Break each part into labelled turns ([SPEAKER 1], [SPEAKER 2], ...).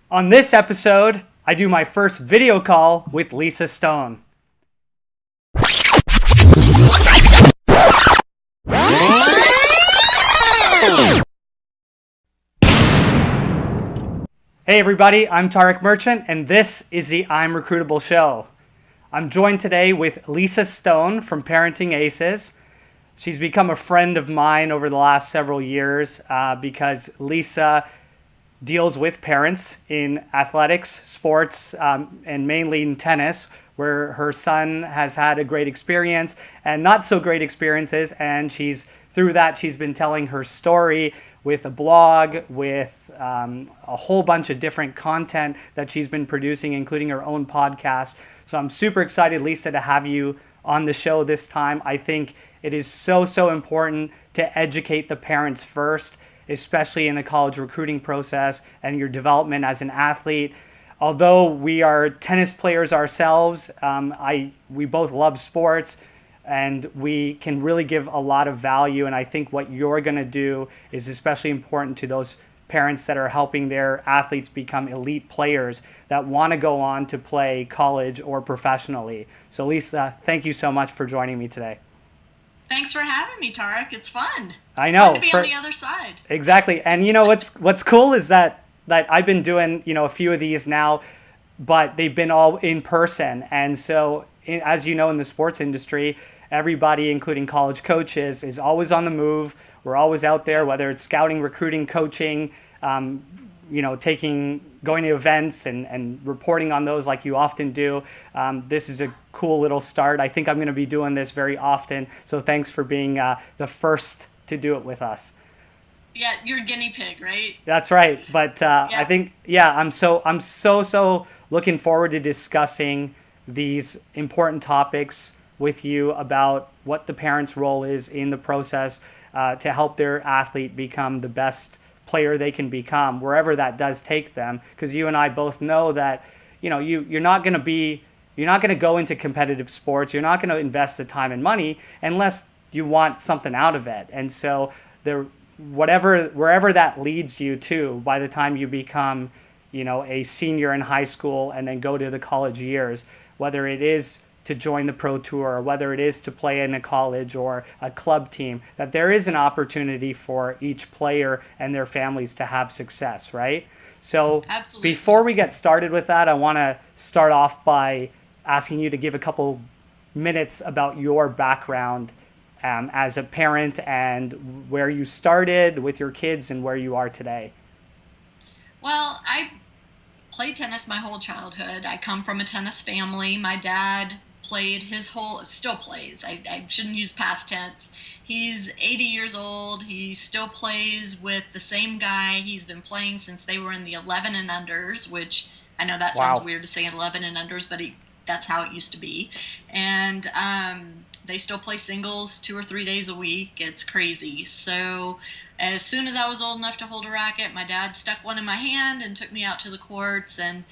[SPEAKER 1] On this episode, I do my first video call with Lisa Stone. Hey everybody, I'm Tarek Merchant, and this is the IMRecruitable show. I'm joined today with Lisa Stone from Parenting Aces. She's become a friend of mine over the last several years because Lisa deals with parents in athletics, sports, and mainly in tennis, where her son has had a great experience and not so great experiences. And through that, she's been telling her story with a blog, with a whole bunch of different content that she's been producing, including her own podcast. So I'm super excited, Lisa, to have you on the show this time. I think it is so important to educate the parents first, especially in the college recruiting process and your development as an athlete. Although we are tennis players ourselves, we both love sports and we can really give a lot of value. And I think what you're going to do is especially important to those parents that are helping their athletes become elite players that want to go on to play college or professionally. So Lisa, thank you so much for joining me today.
[SPEAKER 2] Thanks for having me, Tarek. It's fun.
[SPEAKER 1] I know.
[SPEAKER 2] Fun to be on the other side.
[SPEAKER 1] Exactly. And you know what's cool is that I've been doing, a few of these now, but they've been all in person. And so as you know, in the sports industry, everybody, including college coaches, is always on the move. We're always out there, whether it's scouting, recruiting, coaching, going to events and reporting on those like you often do. This is a cool little start. I think I'm going to be doing this very often. So thanks for being the first to do it with us.
[SPEAKER 2] Yeah, you're a guinea pig, right?
[SPEAKER 1] That's right. But I think, I'm so looking forward to discussing these important topics with you about what the parent's role is in the process to help their athlete become the best player they can become, wherever that does take them. Because you and I both know that, you're not going to go into competitive sports. You're not going to invest the time and money unless you want something out of it. And so wherever that leads you to, by the time you become, a senior in high school and then go to the college years, whether it is to join the pro tour, or whether it is to play in a college or a club team, that there is an opportunity for each player and their families to have success, right? So
[SPEAKER 2] Absolutely.
[SPEAKER 1] Before we get started with that, I want to start off by asking you to give a couple minutes about your background as a parent and where you started with your kids and where you are today.
[SPEAKER 2] Well, I played tennis my whole childhood. I come from a tennis family. My dad still plays. I shouldn't use past tense. He's 80 years old. He still plays with the same guy. He's been playing since they were in the 11 and unders, which I know that sounds weird to say 11 and unders, but that's how it used to be. And they still play singles 2 or 3 days a week. It's crazy. So as soon as I was old enough to hold a racket, my dad stuck one in my hand and took me out to the courts. And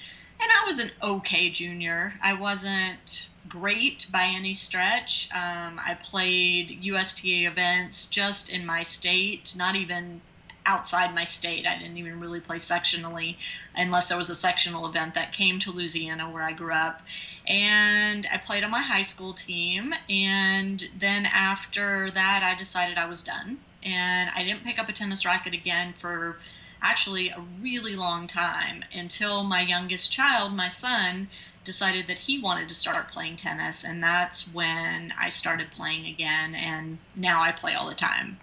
[SPEAKER 2] I was an okay junior. I wasn't great by any stretch. I played USTA events just in my state, not even outside my state. I didn't even really play sectionally unless there was a sectional event that came to Louisiana where I grew up. And I played on my high school team. And then after that, I decided I was done. And I didn't pick up a tennis racket again for actually a really long time until my youngest child, my son, decided that he wanted to start playing tennis, and that's when I started playing again, and now I play all the time.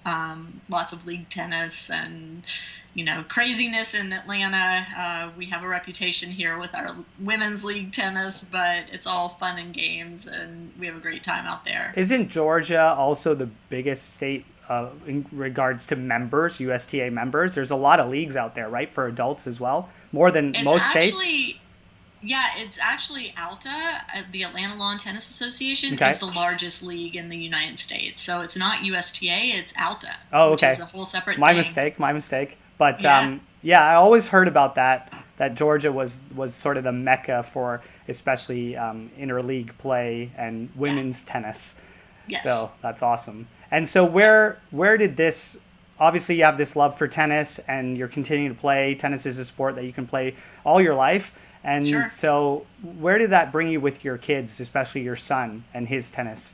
[SPEAKER 2] Lots of league tennis and craziness in Atlanta. We have a reputation here with our women's league tennis, but it's all fun and games, and we have a great time out there.
[SPEAKER 1] Isn't Georgia also the biggest state in regards to members, USTA members? There's a lot of leagues out there, right, for adults as well, more than most states?
[SPEAKER 2] Yeah, it's actually ALTA, the Atlanta Lawn Tennis Association,
[SPEAKER 1] Okay.
[SPEAKER 2] is the largest league in the United States. So it's not USTA, it's ALTA.
[SPEAKER 1] Oh, okay.
[SPEAKER 2] Which is a whole separate
[SPEAKER 1] My
[SPEAKER 2] thing.
[SPEAKER 1] mistake. But
[SPEAKER 2] Yeah.
[SPEAKER 1] I always heard about that Georgia was sort of the mecca for especially interleague play and women's tennis.
[SPEAKER 2] Yes.
[SPEAKER 1] So that's awesome. And so where did this obviously you have this love for tennis and you're continuing to play. Tennis is a sport that you can play all your life. And
[SPEAKER 2] Sure.
[SPEAKER 1] so where did that bring you with your kids, especially your son and his tennis?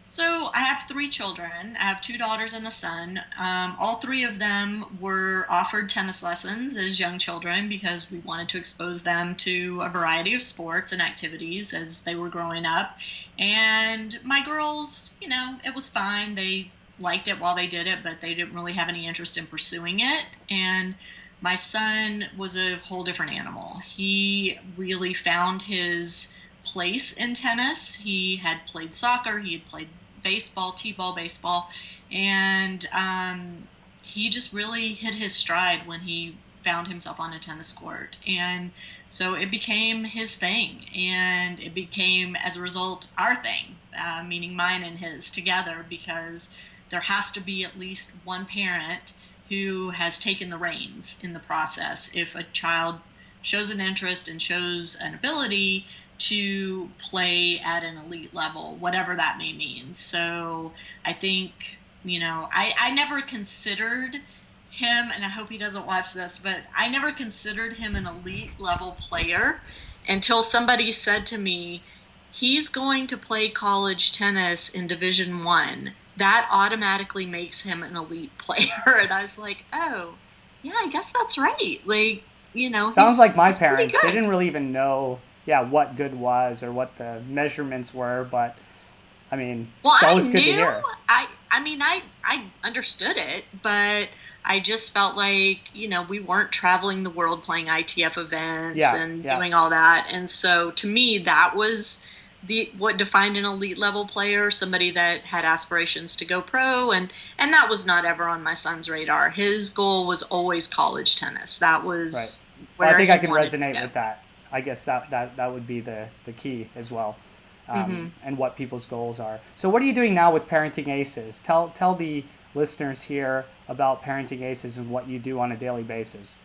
[SPEAKER 2] So I have three children. I have two daughters and a son. All three of them were offered tennis lessons as young children because we wanted to expose them to a variety of sports and activities as they were growing up. And my girls, it was fine. They liked it while they did it, but they didn't really have any interest in pursuing it. And my son was a whole different animal. He really found his place in tennis. He had played soccer, he had played baseball, t-ball, baseball, and he just really hit his stride when he found himself on a tennis court. And so it became his thing, and it became, as a result, our thing, meaning mine and his together, because there has to be at least one parent who has taken the reins in the process. If a child shows an interest and shows an ability to play at an elite level, whatever that may mean. So I think, I never considered him, and I hope he doesn't watch this, but I never considered him an elite level player until somebody said to me, he's going to play college tennis in Division I. That automatically makes him an elite player. And I was like, oh, yeah, I guess that's right. Like,
[SPEAKER 1] Sounds like my
[SPEAKER 2] he's pretty
[SPEAKER 1] parents. They
[SPEAKER 2] good.
[SPEAKER 1] didn't really even know, what good was or what the measurements were, but I mean,
[SPEAKER 2] Well,
[SPEAKER 1] it's
[SPEAKER 2] I
[SPEAKER 1] always good to
[SPEAKER 2] knew,
[SPEAKER 1] hear.
[SPEAKER 2] I understood it, but I just felt like, we weren't traveling the world playing ITF events
[SPEAKER 1] Yeah,
[SPEAKER 2] and
[SPEAKER 1] yeah.
[SPEAKER 2] doing all that. And so to me, that was what defined an elite level player, somebody that had aspirations to go pro. And that was not ever on my son's radar. His goal was always college tennis. That
[SPEAKER 1] Right.
[SPEAKER 2] was
[SPEAKER 1] Well, I
[SPEAKER 2] where
[SPEAKER 1] think
[SPEAKER 2] he
[SPEAKER 1] I can
[SPEAKER 2] wanted to
[SPEAKER 1] resonate
[SPEAKER 2] go.
[SPEAKER 1] with that. I guess that would be the key as well,
[SPEAKER 2] Hmm.
[SPEAKER 1] and what people's goals are. So, what are you doing now with Parenting Aces? Tell the listeners here about Parenting Aces and what you do on a daily basis.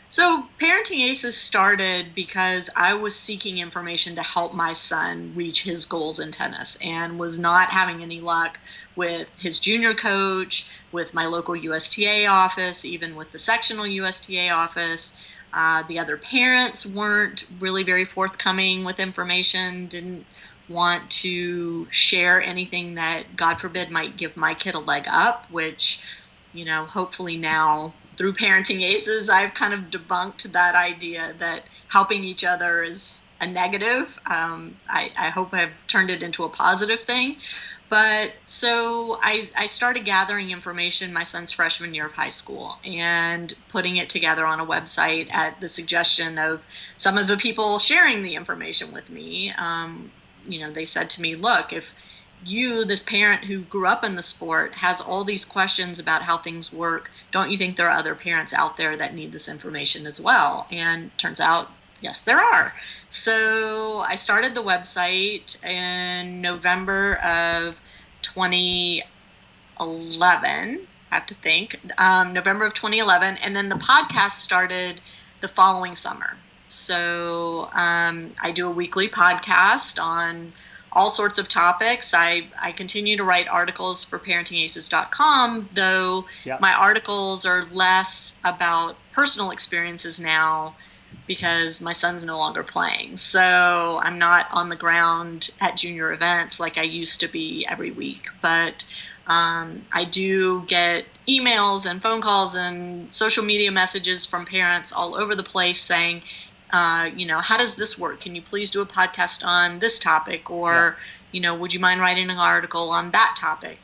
[SPEAKER 2] So, Parenting Aces started because I was seeking information to help my son reach his goals in tennis and was not having any luck with his junior coach, with my local USTA office, even with the sectional USTA office. The other parents weren't really very forthcoming with information, didn't want to share anything that, God forbid, might give my kid a leg up, which, hopefully now through Parenting Aces, I've kind of debunked that idea that helping each other is a negative. I hope I've turned it into a positive thing. But so I started gathering information my son's freshman year of high school and putting it together on a website at the suggestion of some of the people sharing the information with me. They said to me, look, if you, this parent who grew up in the sport, has all these questions about how things work, don't you think there are other parents out there that need this information as well? And turns out, yes, there are. So I started the website in November of 2011. I have to think. November of 2011. And then the podcast started the following summer. So I do a weekly podcast on all sorts of topics. I continue to write articles for parentingaces.com, though
[SPEAKER 1] Yeah.
[SPEAKER 2] my articles are less about personal experiences now because my son's no longer playing. So I'm not on the ground at junior events like I used to be every week. But I do get emails and phone calls and social media messages from parents all over the place saying, how does this work? Can you please do a podcast on this topic? Or, would you mind writing an article on that topic?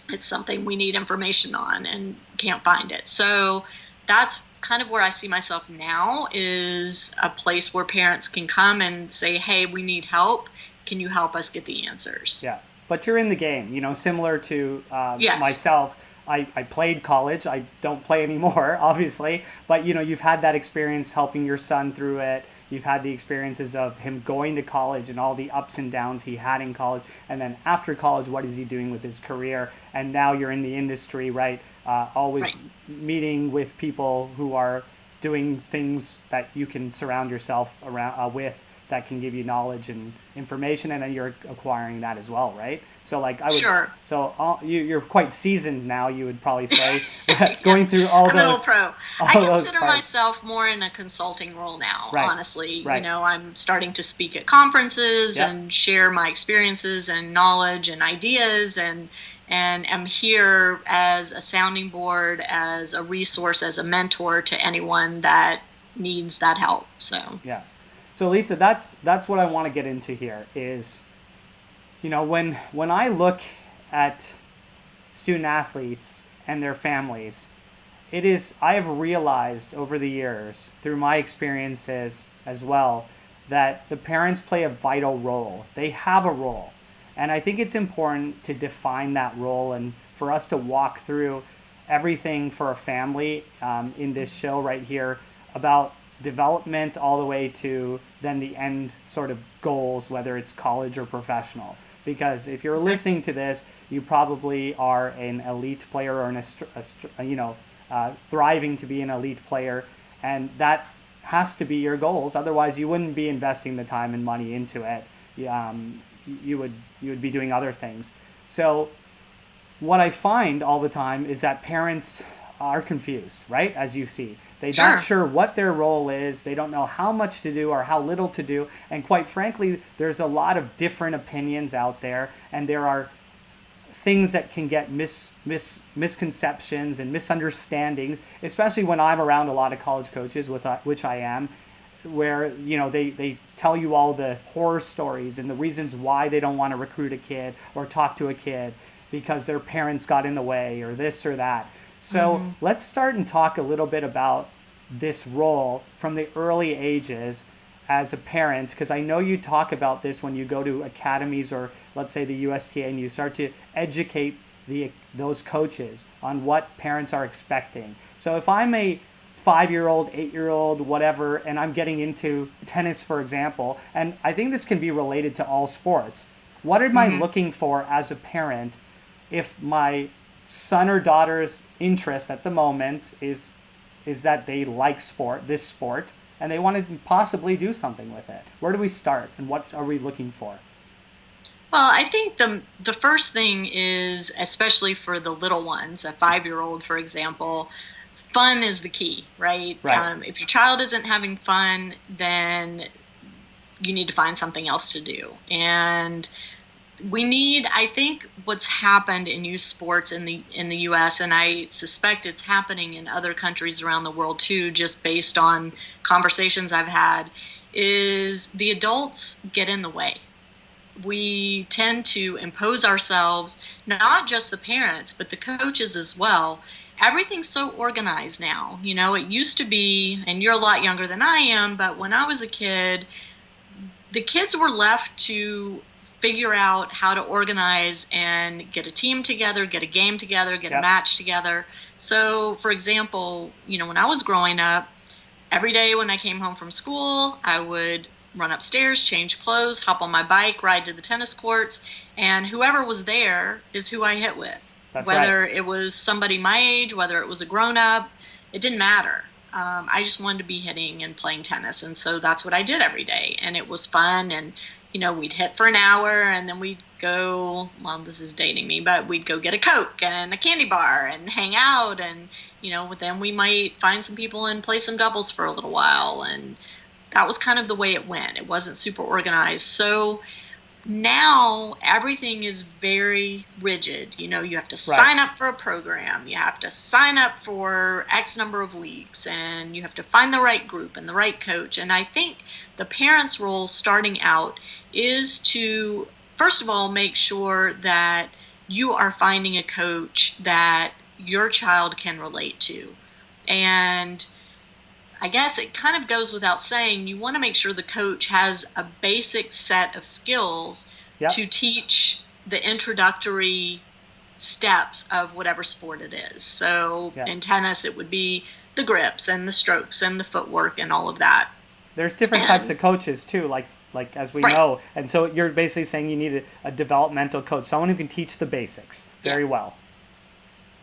[SPEAKER 2] It's something we need information on and can't find it. So that's kind of where I see myself now, is a place where parents can come and say, hey, we need help. Can you help us get the answers?
[SPEAKER 1] Yeah, but you're in the game. Similar to
[SPEAKER 2] Yes.
[SPEAKER 1] myself. I played college. I don't play anymore, obviously. But you've had that experience helping your son through it. You've had the experiences of him going to college and all the ups and downs he had in college. And then after college, what is he doing with his career? And now you're in the industry, right? Always
[SPEAKER 2] Right.
[SPEAKER 1] meeting with people who are doing things that you can surround yourself around with that can give you knowledge and information, and then you're acquiring that as well, right? So like I would,
[SPEAKER 2] Sure.
[SPEAKER 1] so you're quite seasoned now, you would probably say, going through all
[SPEAKER 2] I'm an old
[SPEAKER 1] those,
[SPEAKER 2] pro.
[SPEAKER 1] all
[SPEAKER 2] I
[SPEAKER 1] those
[SPEAKER 2] consider
[SPEAKER 1] parts.
[SPEAKER 2] myself more in a consulting role now,
[SPEAKER 1] Right.
[SPEAKER 2] honestly.
[SPEAKER 1] Right.
[SPEAKER 2] You know, I'm starting to speak at conferences
[SPEAKER 1] Yep.
[SPEAKER 2] and share my experiences and knowledge and ideas, and am here as a sounding board, as a resource, as a mentor to anyone that needs that help. So
[SPEAKER 1] Yeah. So Lisa, that's what I want to get into here is, when I look at student athletes and their families, I have realized over the years through my experiences as well that the parents play a vital role. They have a role. And I think it's important to define that role and for us to walk through everything for a family in this show right here about development all the way to then the end sort of goals, whether it's college or professional. Because if you're listening to this, you probably are an elite player or thriving to be an elite player, and that has to be your goals. Otherwise, you wouldn't be investing the time and money into it. You would be doing other things. So what I find all the time is that parents are confused, right? As you see, they're
[SPEAKER 2] Sure.
[SPEAKER 1] not sure what their role is. They don't know how much to do or how little to do. And quite frankly, there's a lot of different opinions out there, and there are things that can get misconceptions and misunderstandings, especially when I'm around a lot of college coaches, which I am, where they tell you all the horror stories and the reasons why they don't want to recruit a kid or talk to a kid because their parents got in the way or this or that. So let's start and talk a little bit about this role from the early ages as a parent, because I know you talk about this when you go to academies or let's say the USTA and you start to educate those coaches on what parents are expecting. So if I'm a 5-year-old, 8-year-old, whatever, and I'm getting into tennis, for example, and I think this can be related to all sports, what am I looking for as a parent if my son or daughter's interest at the moment is that they like this sport, and they want to possibly do something with it? Where do we start, and what are we looking for?
[SPEAKER 2] Well, I think the first thing is, especially for the little ones, a 5-year-old, for example, fun is the key, right?
[SPEAKER 1] Right.
[SPEAKER 2] If your child isn't having fun, then you need to find something else to do. And I think what's happened in youth sports in the US, and I suspect it's happening in other countries around the world too, just based on conversations I've had, is the adults get in the way. We tend to impose ourselves, not just the parents, but the coaches as well. Everything's so organized now. It used to be, and you're a lot younger than I am, but when I was a kid, the kids were left to figure out how to organize and get a team together, get a game together, get a match together. So, for example, when I was growing up, every day when I came home from school, I would run upstairs, change clothes, hop on my bike, ride to the tennis courts, and whoever was there is who I hit with.
[SPEAKER 1] That's
[SPEAKER 2] whether
[SPEAKER 1] right.
[SPEAKER 2] it was somebody my age, whether it was a grown-up, it didn't matter. I just wanted to be hitting and playing tennis, and so that's what I did every day, and it was fun. And we'd hit for an hour, and then we'd go, well, this is dating me, but we'd go get a Coke and a candy bar and hang out, and then we might find some people and play some doubles for a little while, and that was kind of the way it went. It wasn't super organized. So now everything is very rigid. You have to sign up for a program, you have to sign up for X number of weeks, and you have to find the right group and the right coach. And I think the parent's role starting out is to, first of all, make sure that you are finding a coach that your child can relate to. And I guess it kind of goes without saying, you want to make sure the coach has a basic set of skills to teach the introductory steps of whatever sport it is. So in tennis, it would be the grips and the strokes and the footwork and all of that.
[SPEAKER 1] There's different types of coaches too, like as we know. And so you're basically saying you need a developmental coach, someone who can teach the basics very well.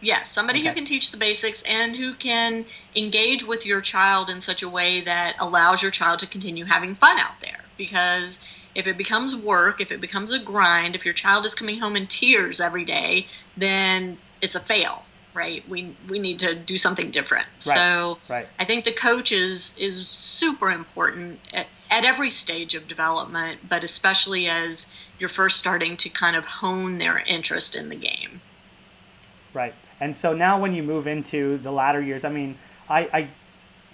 [SPEAKER 2] Yes, somebody who can teach the basics and who can engage with your child in such a way that allows your child to continue having fun out there. because if it becomes work, if it becomes a grind, if your child is coming home in tears every day, then it's a fail, right? We need to do something different.
[SPEAKER 1] Right.
[SPEAKER 2] So
[SPEAKER 1] Right.
[SPEAKER 2] I think the coach is super important at every stage of development, but especially as you're first starting to kind of hone their interest in the game.
[SPEAKER 1] Right. And so now when you move into the latter years, I mean, I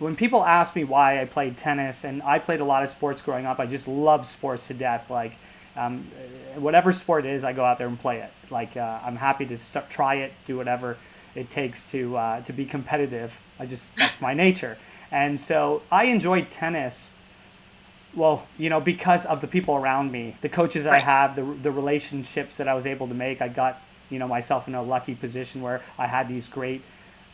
[SPEAKER 1] when people ask me why I played tennis, and I played a lot of sports growing up, I just love sports to death. Like, um, whatever sport it is, I go out there and play it. Like, I'm happy to try it, do whatever it takes to be competitive. That's my nature. And so I enjoyed tennis. Well, because of the people around me, the coaches that I
[SPEAKER 2] Right.
[SPEAKER 1] have, the relationships that I was able to make. I got myself in a lucky position where I had these great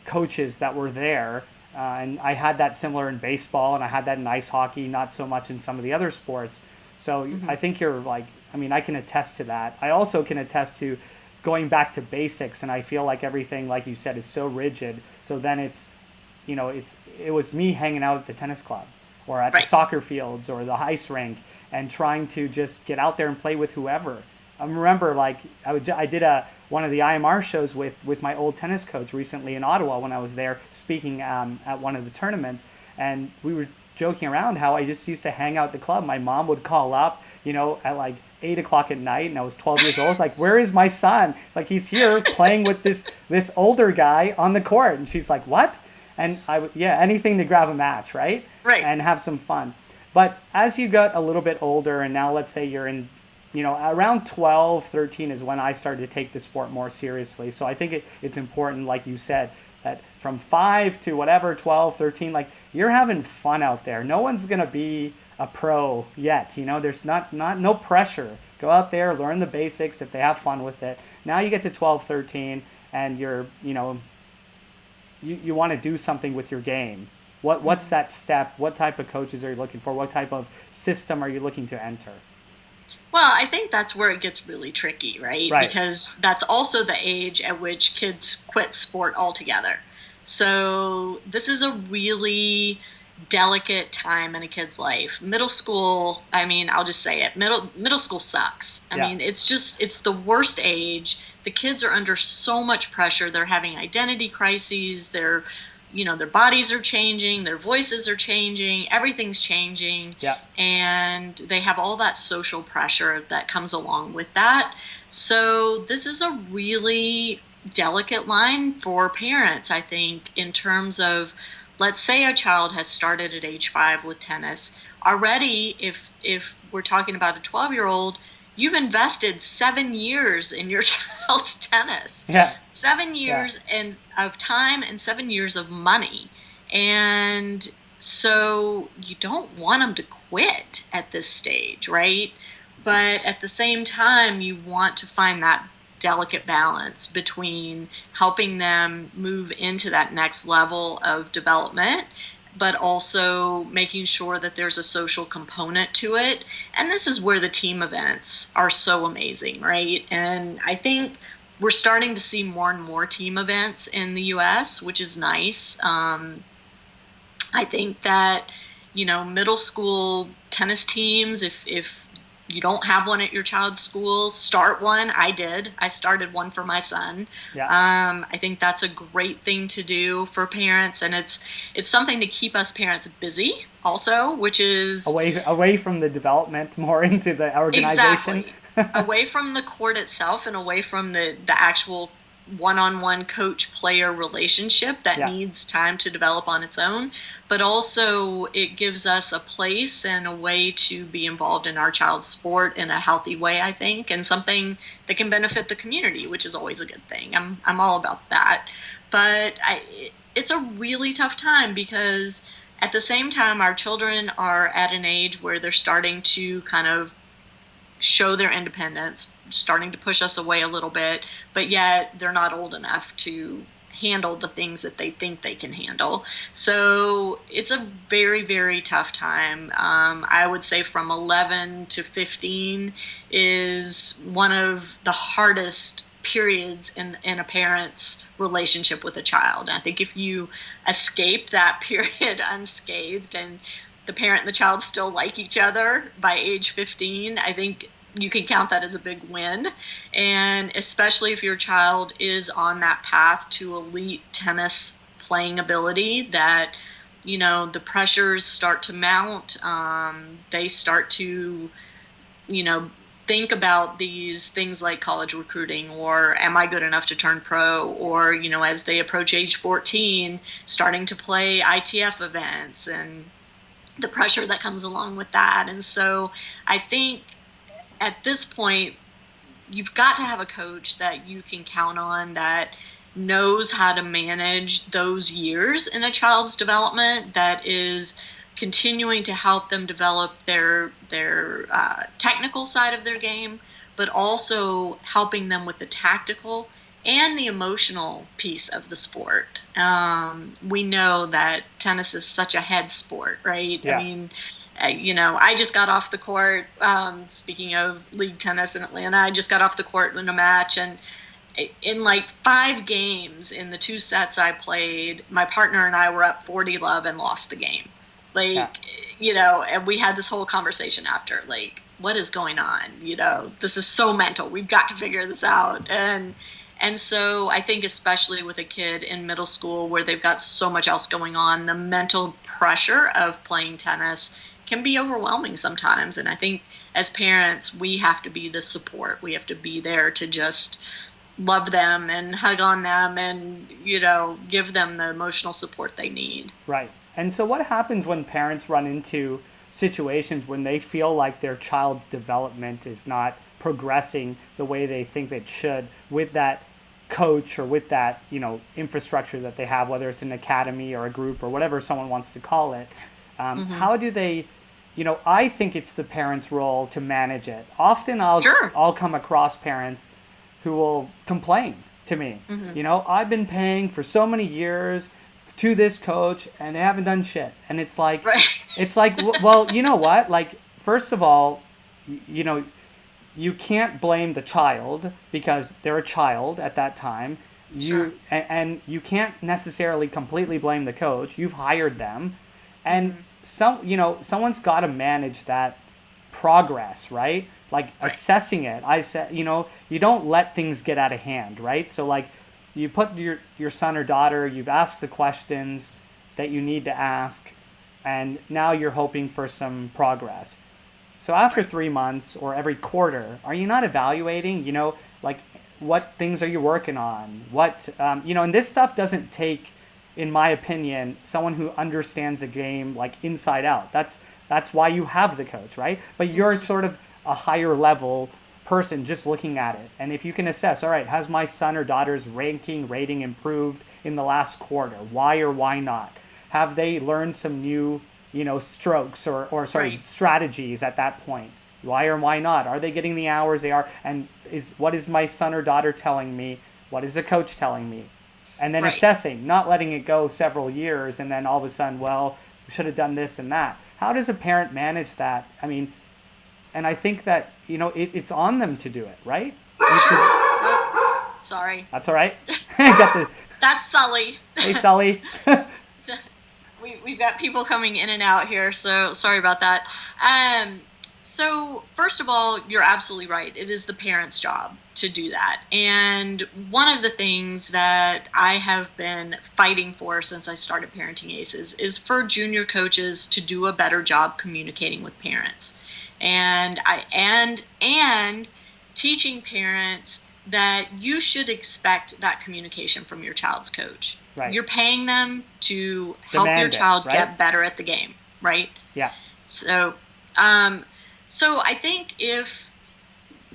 [SPEAKER 1] coaches that were there, and I had that similar in baseball, and I had that in ice hockey, not so much in some of the other sports. So
[SPEAKER 2] Mm-hmm.
[SPEAKER 1] I think you're like, I mean, I can attest to that. I also can attest to going back to basics, and I feel like everything, like you said, is so rigid. So then it was me hanging out at the tennis club or at the
[SPEAKER 2] Right.
[SPEAKER 1] soccer fields or the ice rink and trying to just get out there and play with whoever. I remember, like, I did one of the IMR shows with my old tennis coach recently in Ottawa when I was there speaking at one of the tournaments, and we were joking around how I just used to hang out at the club. My mom would call up, at like 8 o'clock at night, and I was 12 years old. It's like, where is my son? It's like, he's here playing with this older guy on the court, and she's like, what? And anything to grab a match, right?
[SPEAKER 2] Right.
[SPEAKER 1] And have some fun. But as you got a little bit older, and now let's say you're in, around 12, 13 is when I started to take the sport more seriously. So I think it's important, like you said, that from 5 to whatever, 12, 13, like, you're having fun out there. No one's going to be a pro yet. There's no pressure. Go out there, learn the basics if they have fun with it. Now you get to 12, 13, and you're, you want to do something with your game. What's that step? What type of coaches are you looking for? What type of system are you looking to enter?
[SPEAKER 2] Well, I think that's where it gets really tricky, right?
[SPEAKER 1] Right.
[SPEAKER 2] Because that's also the age at which kids quit sport altogether. So this is a really delicate time in a kid's life. Middle school, I mean, I'll just say it. Middle school sucks. I
[SPEAKER 1] Yeah.
[SPEAKER 2] mean, it's the worst age. The kids are under so much pressure. They're having identity crises. Their bodies are changing, their voices are changing, everything's changing.
[SPEAKER 1] Yeah.
[SPEAKER 2] And they have all that social pressure that comes along with that. So this is a really delicate line for parents, I think, in terms of, let's say a child has started at age 5 with tennis. Already, if we're talking about a 12-year-old, you've invested 7 years in your child's tennis.
[SPEAKER 1] Yeah.
[SPEAKER 2] 7 years of time and 7 years of money. And so you don't want them to quit at this stage, right? But at the same time, you want to find that delicate balance between helping them move into that next level of development, but also making sure that there's a social component to it. And this is where the team events are so amazing, right? And I think we're starting to see more and more team events in the U.S., which is nice. I think that, middle school tennis teams, if you don't have one at your child's school, start one. I did. I started one for my son.
[SPEAKER 1] Yeah.
[SPEAKER 2] I think that's a great thing to do for parents, and it's something to keep us parents busy also, which is
[SPEAKER 1] away from the development, more into the organization.
[SPEAKER 2] Exactly. Away from the court itself and away from the actual one-on-one coach-player relationship that needs time to develop on its own, but also it gives us a place and a way to be involved in our child's sport in a healthy way, I think, and something that can benefit the community, which is always a good thing. I'm all about that. But it's a really tough time because at the same time, our children are at an age where they're starting to kind of show their independence, starting to push us away a little bit, but yet they're not old enough to handle the things that they think they can handle. So it's a very, very tough time. I would say from 11 to 15 is one of the hardest periods in a parent's relationship with a child. And I think if you escape that period unscathed and the parent and the child still like each other by age 15, I think you can count that as a big win. And especially if your child is on that path to elite tennis playing ability, that, the pressures start to mount. They start to, think about these things like college recruiting, or am I good enough to turn pro, or, as they approach age 14, starting to play ITF events and the pressure that comes along with that. And so I think at this point, you've got to have a coach that you can count on, that knows how to manage those years in a child's development, that is continuing to help them develop their technical side of their game, but also helping them with the tactical and the emotional piece of the sport. We know that tennis is such a head sport, right?
[SPEAKER 1] Yeah.
[SPEAKER 2] I mean, I just got off the court, speaking of league tennis in Atlanta, I just got off the court in a match, and in like 5 games in the 2 sets I played, my partner and I were up 40-love and lost the game. And we had this whole conversation after, like, what is going on? This is so mental. We've got to figure this out. And so I think especially with a kid in middle school where they've got so much else going on, the mental pressure of playing tennis can be overwhelming sometimes. And I think as parents, we have to be the support. We have to be there to just love them and hug on them and, give them the emotional support they need.
[SPEAKER 1] Right. And so what happens when parents run into situations when they feel like their child's development is not progressing the way they think it should with that coach or with that, infrastructure that they have, whether it's an academy or a group or whatever someone wants to call it? How do they, I think it's the parent's role to manage it. Often I'll come across parents who will complain to me. I've been paying for so many years to this coach and they haven't done shit. And it's like,
[SPEAKER 2] right.
[SPEAKER 1] It's like, well, you know what? Like, first of all, you can't blame the child because they're a child at that time. And you can't necessarily completely blame the coach. You've hired them. And someone's got to manage that progress, right? Like assessing it. I said, you don't let things get out of hand, right? So like you put your son or daughter, you've asked the questions that you need to ask, and now you're hoping for some progress. So after 3 months or every quarter, are you not evaluating, like what things are you working on? What, and this stuff doesn't take, in my opinion, someone who understands the game like inside out. That's why you have the coach, right? But you're sort of a higher level person just looking at it. And if you can assess, all right, has my son or daughter's rating improved in the last quarter? Why or why not? Have they learned some new, strokes or strategies at that point? Why or why not? Are they getting the hours they are? And what is my son or daughter telling me? What is the coach telling me? And then assessing, not letting it go several years and then all of a sudden, well, we should have done this and that. How does a parent manage that? I mean, and I think that, it's on them to do it, right?
[SPEAKER 2] Sorry.
[SPEAKER 1] That's all right.
[SPEAKER 2] That's Sully.
[SPEAKER 1] Hey, Sully.
[SPEAKER 2] We've got people coming in and out here, so sorry about that. So first of all, you're absolutely right. It is the parent's job to do that. And one of the things that I have been fighting for since I started Parenting Aces is for junior coaches to do a better job communicating with parents. And teaching parents that you should expect that communication from your child's coach.
[SPEAKER 1] Right.
[SPEAKER 2] You're paying them to help your child get better at the game, right?
[SPEAKER 1] Yeah.
[SPEAKER 2] So, so I think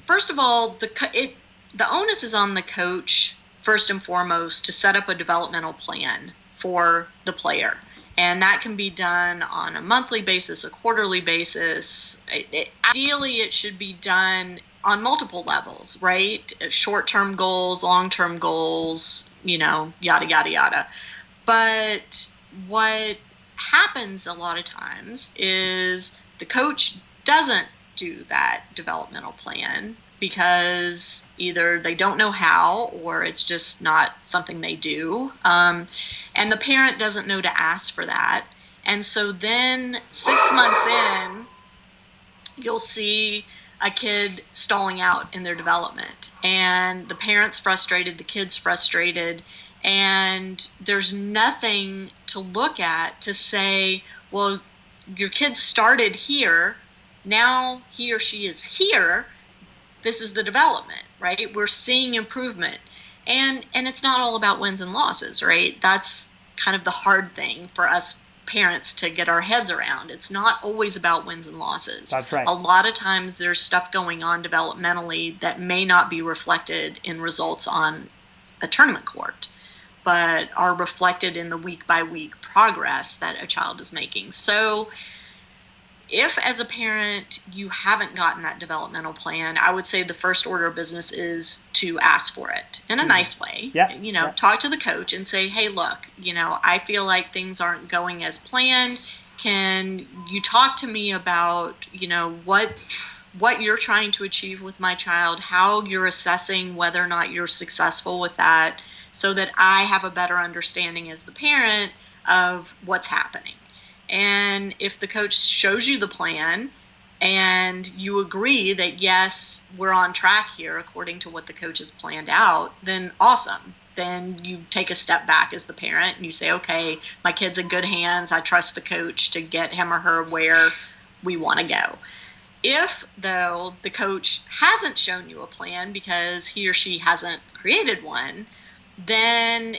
[SPEAKER 2] first of all, the onus is on the coach first and foremost to set up a developmental plan for the player. And that can be done on a monthly basis, a quarterly basis. Ideally, it should be done on multiple levels, right? Short-term goals, long-term goals, yada, yada, yada. But what happens a lot of times is the coach doesn't do that developmental plan because either they don't know how or it's just not something they do. And the parent doesn't know to ask for that. And so then 6 months in, you'll see a kid stalling out in their development, and the parents frustrated, the kids frustrated, and there's nothing to look at to say, well, your kid started here, now he or she is here, this is the development, right? We're seeing improvement. And it's not all about wins and losses, right? That's kind of the hard thing for us parents to get our heads around. It's not always about wins and losses.
[SPEAKER 1] That's right.
[SPEAKER 2] A lot of times there's stuff going on developmentally that may not be reflected in results on a tournament court, but are reflected in the week by week progress that a child is making. So if as a parent you haven't gotten that developmental plan, I would say the first order of business is to ask for it in a nice way. Talk to the coach and say, hey, look, I feel like things aren't going as planned. Can you talk to me about, what you're trying to achieve with my child, how you're assessing whether or not you're successful with that, so that I have a better understanding as the parent of what's happening. And if the coach shows you the plan and you agree that, yes, we're on track here according to what the coach has planned out, then awesome. Then you take a step back as the parent and you say, okay, my kid's in good hands. I trust the coach to get him or her where we want to go. If, though, the coach hasn't shown you a plan because he or she hasn't created one, then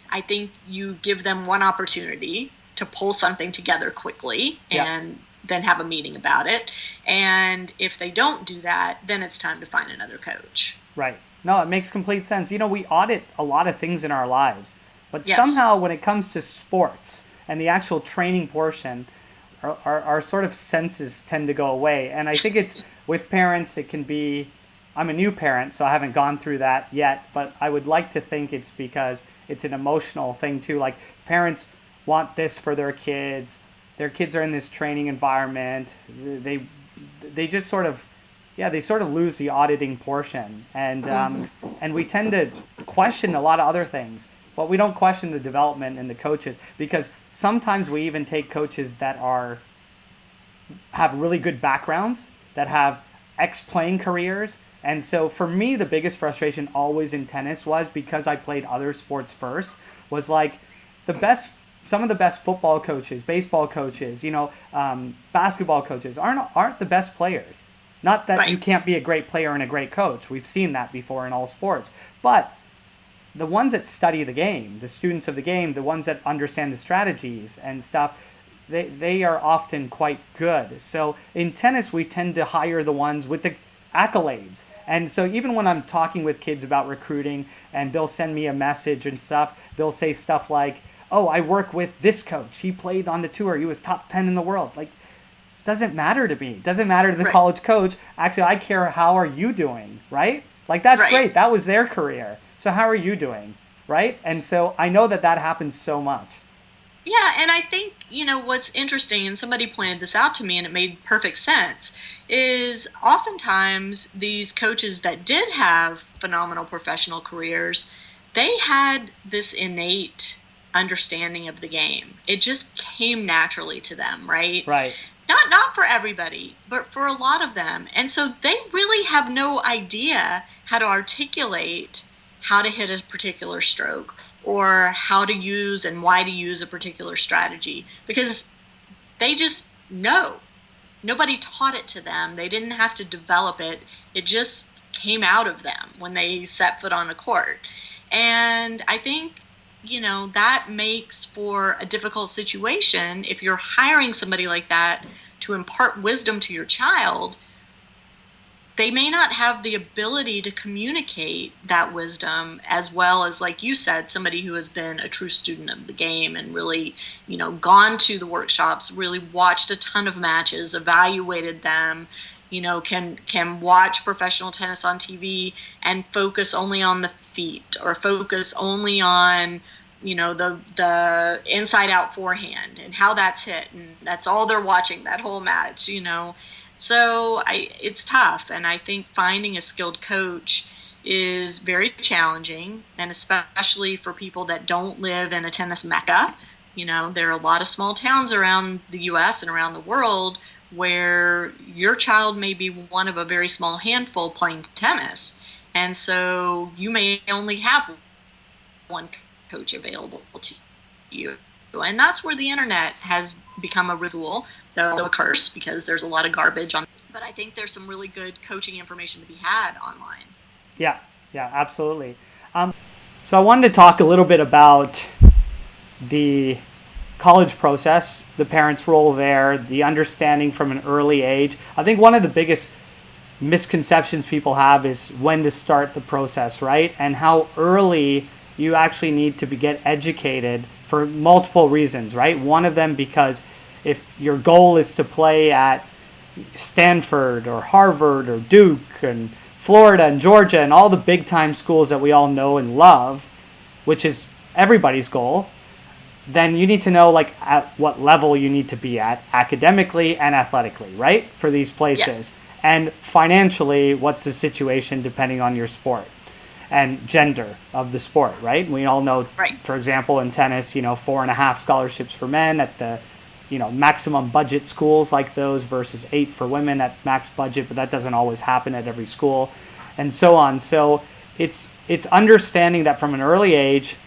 [SPEAKER 2] I think you give them one opportunity to pull something together quickly and then have a meeting about it. And if they don't do that, then it's time to find another coach.
[SPEAKER 1] Right. No, it makes complete sense. We audit a lot of things in our lives, but somehow when it comes to sports and the actual training portion, our sort of senses tend to go away. And I think it's with parents, it can be, I'm a new parent, so I haven't gone through that yet, but I would like to think it's because it's an emotional thing too. Like parents want this for their kids are in this training environment, they just sort of lose the auditing portion, and we tend to question a lot of other things, but we don't question the development and the coaches, because sometimes we even take coaches that have really good backgrounds, that have ex-playing careers. And so for me, the biggest frustration always in tennis was, because I played other sports first, was like some of the best football coaches, baseball coaches, basketball coaches aren't the best players. Not that you can't be a great player and a great coach. We've seen that before in all sports. But the ones that study the game, the students of the game, the ones that understand the strategies and stuff, they are often quite good. So in tennis, we tend to hire the ones with the accolades. And so even when I'm talking with kids about recruiting and they'll send me a message and stuff, they'll say stuff like, oh, I work with this coach. He played on the tour. He was top 10 in the world. Like, doesn't matter to me. Doesn't matter to the college coach. Actually, I care, how are you doing, right? Like, that's great. That was their career. So how are you doing, right? And so I know that happens so much.
[SPEAKER 2] Yeah, and I think, what's interesting, and somebody pointed this out to me and it made perfect sense, is oftentimes these coaches that did have phenomenal professional careers, they had this innate understanding of the game. It just came naturally to them, right?
[SPEAKER 1] Right.
[SPEAKER 2] Not for everybody, but for a lot of them. And so they really have no idea how to articulate how to hit a particular stroke, or how to use and why to use a particular strategy, because they just know. Nobody taught it to them. They didn't have to develop it. It just came out of them when they set foot on a court. And I think that makes for a difficult situation if you're hiring somebody like that to impart wisdom to your child. They may not have the ability to communicate that wisdom as well as, like you said, somebody who has been a true student of the game and really, gone to the workshops, really watched a ton of matches, evaluated them, can watch professional tennis on TV and focus only on the feet, or focus only on the inside out forehand and how that's hit, and that's all they're watching that whole match. So it's tough, and I think finding a skilled coach is very challenging, and especially for people that don't live in a tennis mecca, There are a lot of small towns around the U.S. and around the world where your child may be one of a very small handful playing tennis. And so you may only have one coach available to you. And that's where the internet has become a tool, though a curse, because there's a lot of garbage on. But I think there's some really good coaching information to be had online.
[SPEAKER 1] Yeah, absolutely. So I wanted to talk a little bit about the college process, the parents' role there, the understanding from an early age. I think one of the biggest misconceptions people have is when to start the process, right? And how early you actually need to get educated for multiple reasons, right? One of them because if your goal is to play at Stanford or Harvard or Duke and Florida and Georgia and all the big time schools that we all know and love, which is everybody's goal, then you need to know like at what level you need to be at academically and athletically, right? For these places.
[SPEAKER 2] Yes.
[SPEAKER 1] And financially, what's the situation depending on your sport and gender of the sport, right? We all know,
[SPEAKER 2] right.
[SPEAKER 1] For example, in tennis, 4.5 scholarships for men at the, maximum budget schools like those versus 8 for women at max budget, but that doesn't always happen at every school and so on. So it's understanding that from an early age,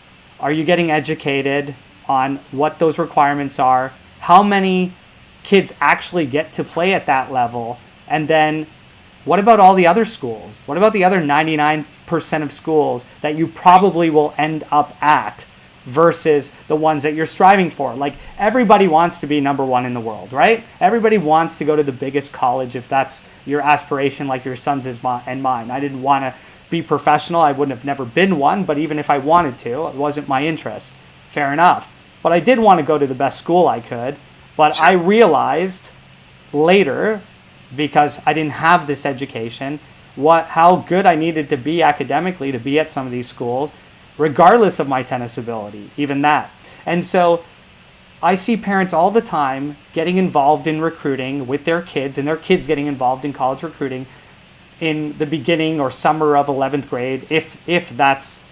[SPEAKER 1] are you getting educated on what those requirements are, how many kids actually get to play at that level, and then what about all the other schools? What about the other 99% of schools that you probably will end up at versus the ones that you're striving for? Like everybody wants to be number one in the world, right? Everybody wants to go to the biggest college if that's your aspiration, like your son's and mine. I didn't want to be professional. I wouldn't have never been one, but even if I wanted to, it wasn't my interest. Fair enough. But I did want to go to the best school I could. But sure. I realized later, because I didn't have this education, how good I needed to be academically to be at some of these schools, regardless of my tennis ability, even that. And so I see parents all the time getting involved in recruiting with their kids, and their kids getting involved in college recruiting in the beginning or summer of 11th grade, if that's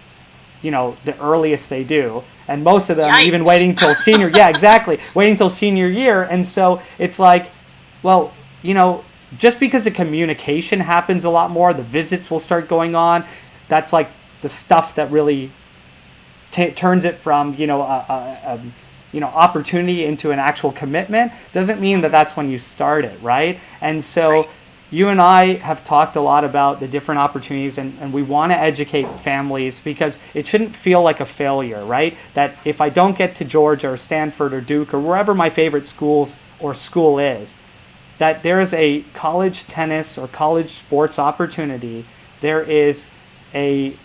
[SPEAKER 1] the earliest they do. And most of them
[SPEAKER 2] Yikes.
[SPEAKER 1] Even waiting till senior, yeah, exactly, waiting till senior year. And so it's like, well, just because the communication happens a lot more, the visits will start going on. That's like the stuff that really turns it from, opportunity into an actual commitment. Doesn't mean that that's when you start it, right? And so right. You and I have talked a lot about the different opportunities, and we want to educate families because it shouldn't feel like a failure, right? That if I don't get to Georgia or Stanford or Duke or wherever my favorite schools or school is, that there is a college tennis or college sports opportunity. There is a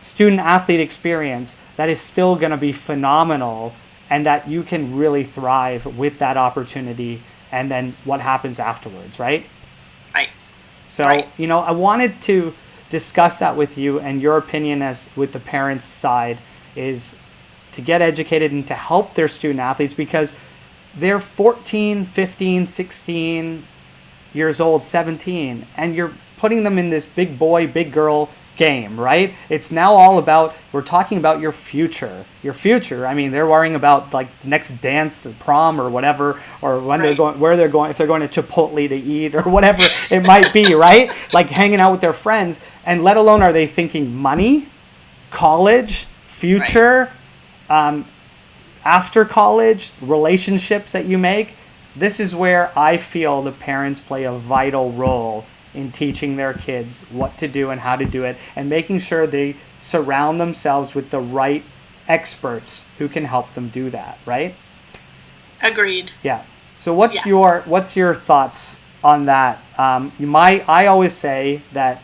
[SPEAKER 1] student athlete experience that is still going to be phenomenal, and that you can really thrive with that opportunity, and then what happens afterwards, right?
[SPEAKER 2] Right.
[SPEAKER 1] So,
[SPEAKER 2] right.
[SPEAKER 1] I wanted to discuss that with you, and your opinion as with the parents' side is to get educated and to help their student athletes because they're 14, 15, 16 years old, 17, and you're putting them in this big boy, big girl game, right? It's now all about, we're talking about your future. Your future, I mean, they're worrying about like the next dance, prom or whatever, or when
[SPEAKER 2] right.
[SPEAKER 1] they're going, where they're going, if they're going to Chipotle to eat or whatever it might be, right? Like hanging out with their friends, and let alone are they thinking money, college, future, right. After college, relationships that you make. This is where I feel the parents play a vital role in teaching their kids what to do and how to do it, and making sure they surround themselves with the right experts who can help them do that, right?
[SPEAKER 2] Agreed.
[SPEAKER 1] Yeah. So what's your thoughts on that? I always say that,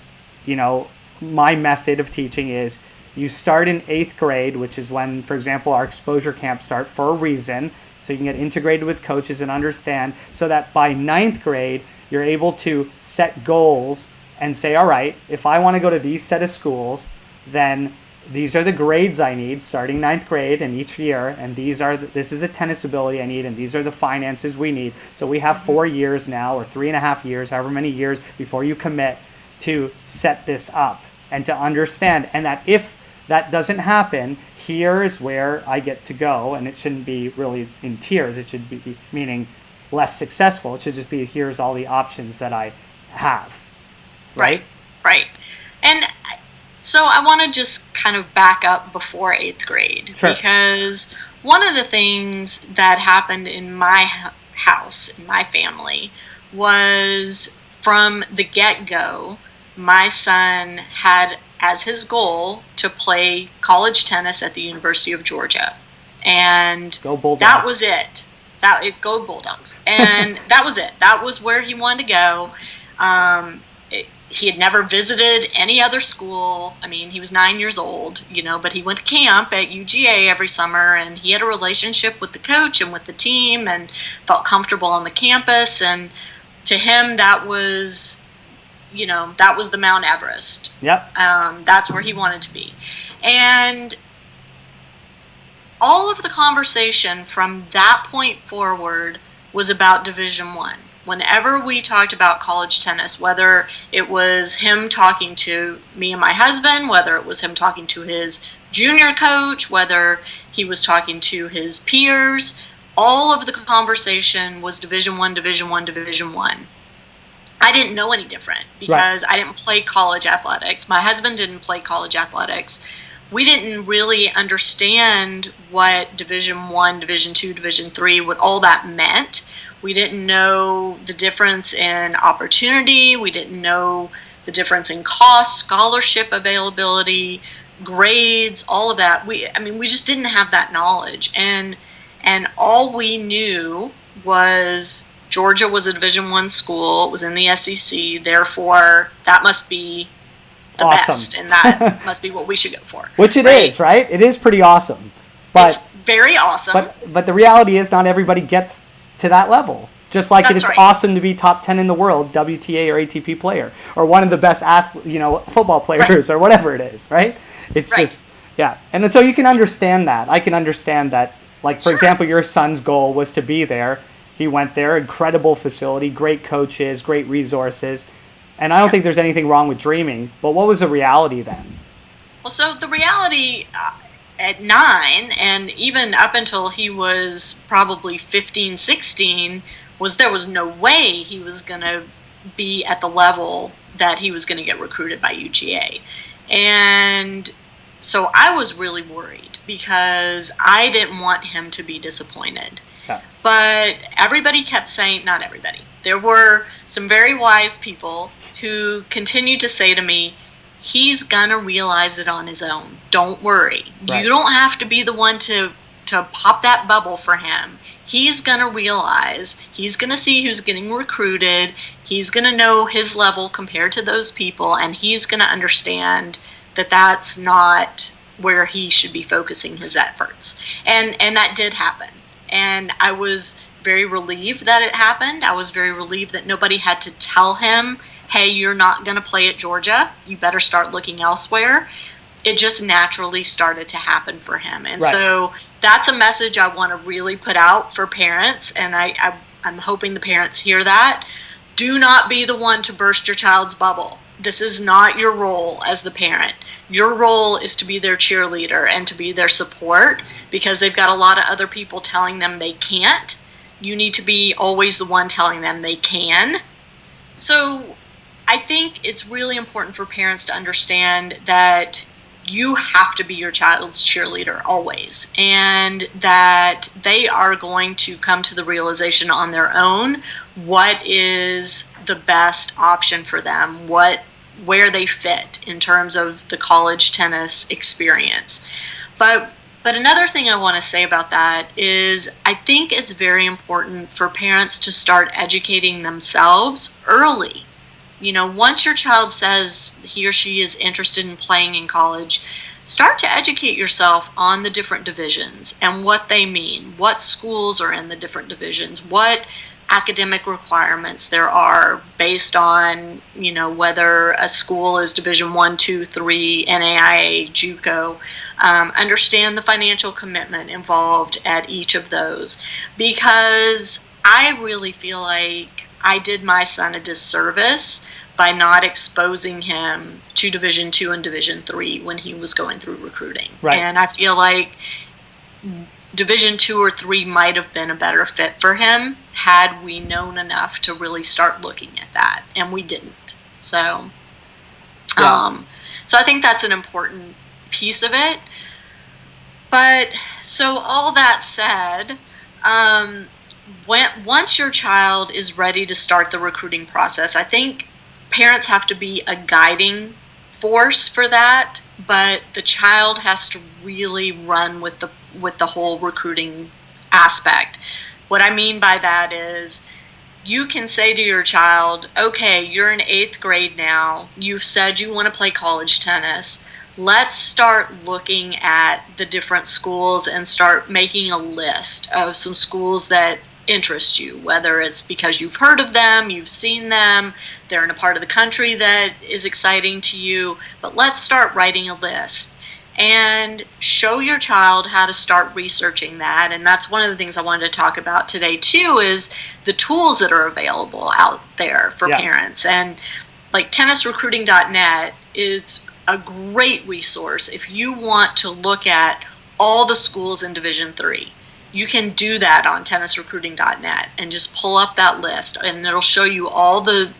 [SPEAKER 1] my method of teaching is you start in 8th grade, which is when, for example, our exposure camps start for a reason, so you can get integrated with coaches and understand, so that by 9th grade, you're able to set goals and say, all right, if I want to go to these set of schools, then these are the grades I need starting 9th grade and each year, and this is the tennis ability I need, and these are the finances we need. So we have 4 years now, or 3.5 years, however many years before you commit, to set this up and to understand. And that if that doesn't happen. Here is where I get to go, and it shouldn't be really in tiers. It should be meaning less successful. It should just be, here's all the options that I have. Right?
[SPEAKER 2] Right. And so I want to just kind of back up before 8th grade.
[SPEAKER 1] Sure.
[SPEAKER 2] Because one of the things that happened in my house, in my family, was from the get-go, my son had as his goal to play college tennis at the University of Georgia. And
[SPEAKER 1] Go Bulldogs.
[SPEAKER 2] that was it. Go Bulldogs. And that was it. That was where he wanted to go. He had never visited any other school. I mean, he was 9 years old, but he went to camp at UGA every summer, and he had a relationship with the coach and with the team and felt comfortable on the campus. And to him, that was the Mount Everest.
[SPEAKER 1] Yep.
[SPEAKER 2] That's where he wanted to be. And all of the conversation from that point forward was about Division I. Whenever we talked about college tennis, whether it was him talking to me and my husband, whether it was him talking to his junior coach, whether he was talking to his peers, all of the conversation was Division I, Division I, Division I. I didn't know any different because I didn't play college athletics. My husband didn't play college athletics. We didn't really understand what Division I, Division II, Division III, what all that meant. We didn't know the difference in opportunity. We didn't know the difference in cost, scholarship availability, grades, all of that. We just didn't have that knowledge. And all we knew was Georgia was a Division I school. It was in the SEC. Therefore, that must be the
[SPEAKER 1] awesome.
[SPEAKER 2] Best, and that must be what we should go for.
[SPEAKER 1] Which it is, right? It is pretty awesome. But
[SPEAKER 2] it's very awesome.
[SPEAKER 1] But the reality is, not everybody gets to that level. Just like it's awesome to be top 10 in the world, WTA or ATP player, or one of the best football players, or whatever it is, right? It's just, yeah. And so you can understand that. I can understand that. Like, for example, your son's goal was to be there. He went there, incredible facility, great coaches, great resources. And I don't think there's anything wrong with dreaming. But what was the reality then?
[SPEAKER 2] Well, so the reality at 9, and even up until he was probably 15, 16, was there was no way he was going to be at the level that he was going to get recruited by UGA. And so I was really worried because I didn't want him to be disappointed. Yeah. But everybody kept saying, not everybody, there were some very wise people who continued to say to me, he's going to realize it on his own. Don't worry. Right. You don't have to be the one to pop that bubble for him. He's going to realize, he's going to see who's getting recruited, he's going to know his level compared to those people, and he's going to understand that that's not where he should be focusing his efforts. And that did happen. And I was very relieved that it happened. I was very relieved that nobody had to tell him, hey, you're not going to play at Georgia. You better start looking elsewhere. It just naturally started to happen for him. And so that's a message I want to really put out for parents, and I'm hoping the parents hear that. Do not be the one to burst your child's bubble. This is not your role as the parent. Your role is to be their cheerleader and to be their support, because they've got a lot of other people telling them they can't. You need to be always the one telling them they can. So I think it's really important for parents to understand that you have to be your child's cheerleader always, and that they are going to come to the realization on their own what is the best option for them, where they fit in terms of the college tennis experience. But another thing I want to say about that is I think it's very important for parents to start educating themselves early. Once your child says he or she is interested in playing in college, start to educate yourself on the different divisions and what they mean, what schools are in the different divisions, what academic requirements there are based on, whether a school is Division I, II, III, NAIA, JUCO. Understand the financial commitment involved at each of those, because I really feel like I did my son a disservice by not exposing him to Division II and Division III when he was going through recruiting.
[SPEAKER 1] Right.
[SPEAKER 2] And I feel like Division II or III might have been a better fit for him had we known enough to really start looking at that, and we didn't. So, so I think that's an important piece of it. But so all that said, once your child is ready to start the recruiting process, I think parents have to be a guiding force for that, but the child has to really run with the whole recruiting aspect. What I mean by that is, you can say to your child, okay, you're in 8th grade now, you've said you want to play college tennis, let's start looking at the different schools and start making a list of some schools that interest you, whether it's because you've heard of them, you've seen them, they're in a part of the country that is exciting to you, but let's start writing a list and show your child how to start researching that. And that's one of the things I wanted to talk about today too, is the tools that are available out there for parents. And like tennisrecruiting.net is a great resource if you want to look at all the schools in Division III. You can do that on tennisrecruiting.net and just pull up that list, and it'll show you all the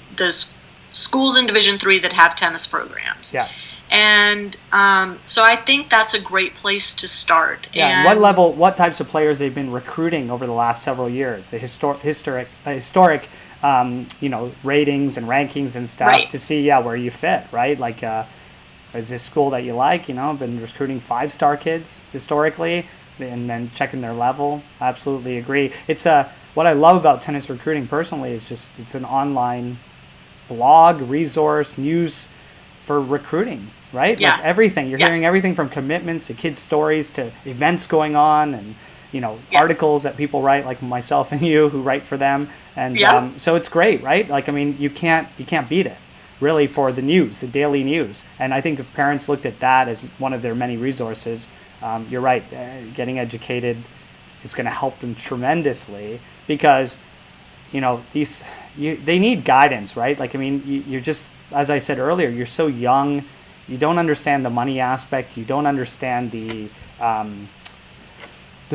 [SPEAKER 2] schools in Division III that have tennis programs.
[SPEAKER 1] Yeah.
[SPEAKER 2] And so I think that's a great place to start.
[SPEAKER 1] Yeah. And what types of players they've been recruiting over the last several years? The historic ratings and rankings and stuff to see where you fit, right? Like, is this school that you like? Been recruiting 5-star kids historically, and then checking their level. I absolutely agree. It's what I love about tennis recruiting personally is just it's an online blog, resource, news for recruiting, right?
[SPEAKER 2] Yeah.
[SPEAKER 1] Like everything. You're hearing everything from commitments to kids' stories to events going on, and articles that people write, like myself and you, who write for them. And so it's great, right? Like, I mean, you can't beat it, really, for the news, the daily news. And I think if parents looked at that as one of their many resources, you're right. Getting educated is going to help them tremendously, because they need guidance, right? Like, I mean, you're just, as I said earlier, you're so young, you don't understand the money aspect, you don't understand the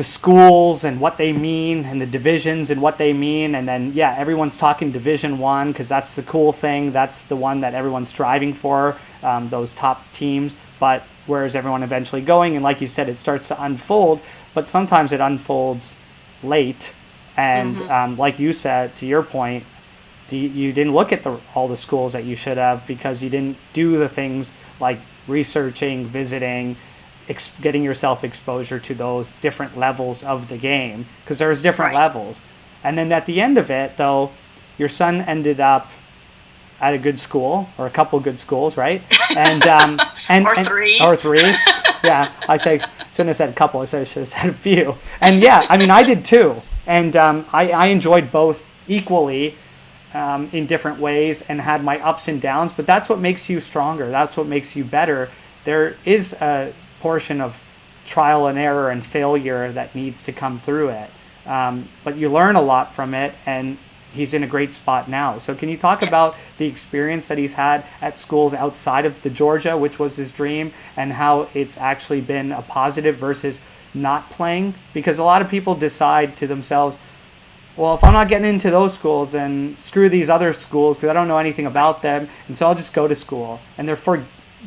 [SPEAKER 1] schools and what they mean, and the divisions and what they mean. And then everyone's talking Division I because that's the cool thing, that's the one that everyone's striving for, those top teams. But where's everyone eventually going? And like you said, it starts to unfold, but sometimes it unfolds late. And like you said, to your point, you didn't look at all the schools that you should have, because you didn't do the things like researching, visiting, getting yourself exposure to those different levels of the game, because there's different levels. And then at the end of it, though, your son ended up at a good school, or a couple good schools, right? And or three. Yeah, shouldn't have said a couple. I should have said a few. And I mean, I did too. And I enjoyed both equally, in different ways, and had my ups and downs. But that's what makes you stronger. That's what makes you better. There is a portion of trial and error and failure that needs to come through it. But you learn a lot from it, and he's in a great spot now. So can you talk about the experience that he's had at schools outside of the Georgia, which was his dream, and how it's actually been a positive versus not playing? Because a lot of people decide to themselves, well, if I'm not getting into those schools, then screw these other schools because I don't know anything about them, and so I'll just go to school. And they're